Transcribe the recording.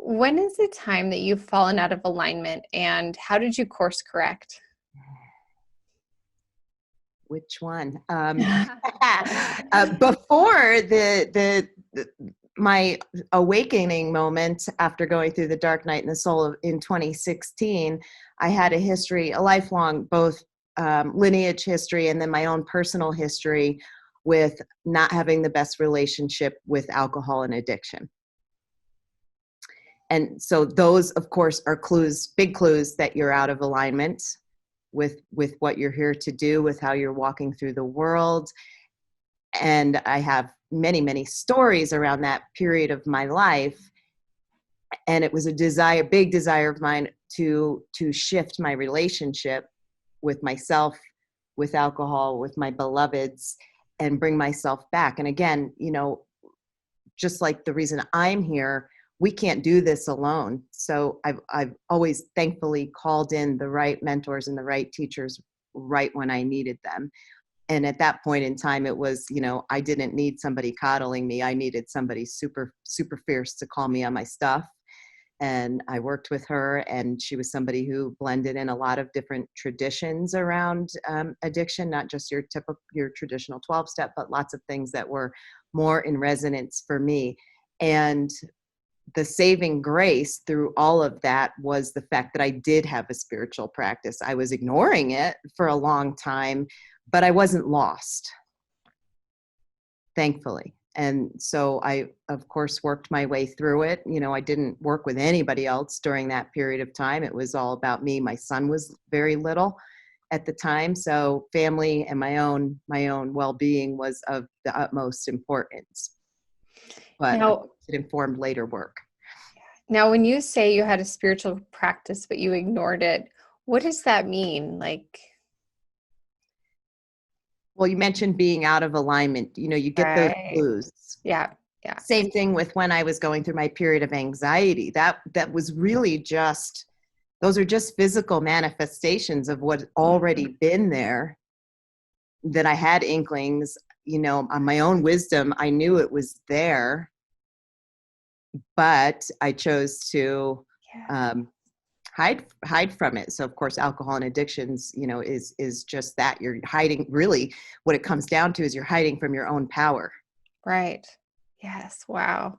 when is the time that you've fallen out of alignment, and how did you course correct? Which one? Before my awakening moment after going through the dark night in the soul in 2016, I had a history, a lifelong, both lineage history and then my own personal history with not having the best relationship with alcohol and addiction. And so those, of course, are clues, big clues that you're out of alignment with what you're here to do, with how you're walking through the world. And I have many, many stories around that period of my life. And it was a big desire of mine to shift my relationship with myself, with alcohol, with my beloveds, and bring myself back. And again, just like the reason I'm here, we can't do this alone. So I've always thankfully called in the right mentors and the right teachers right when I needed them. And at that point in time, it was, I didn't need somebody coddling me. I needed somebody super, super fierce to call me on my stuff. And I worked with her, and she was somebody who blended in a lot of different traditions around addiction, not just your traditional 12-step, but lots of things that were more in resonance for me. And the saving grace through all of that was the fact that I did have a spiritual practice. I was ignoring it for a long time, but I wasn't lost, thankfully. And so I, of course, worked my way through it. I didn't work with anybody else during that period of time. It was all about me. My son was very little at the time, so family and my own well-being was of the utmost importance. But Now, it informed later work. Now, when you say you had a spiritual practice, but you ignored it, what does that mean? Well, you mentioned being out of alignment. You get those clues. Yeah. Same thing with when I was going through my period of anxiety. That was really those are just physical manifestations of what's already been there, that I had inklings, on my own wisdom. I knew it was there, but I chose to hide from it. So of course, alcohol and addictions, is just that. You're hiding. Really, what it comes down to is you're hiding from your own power. Right. Yes. Wow.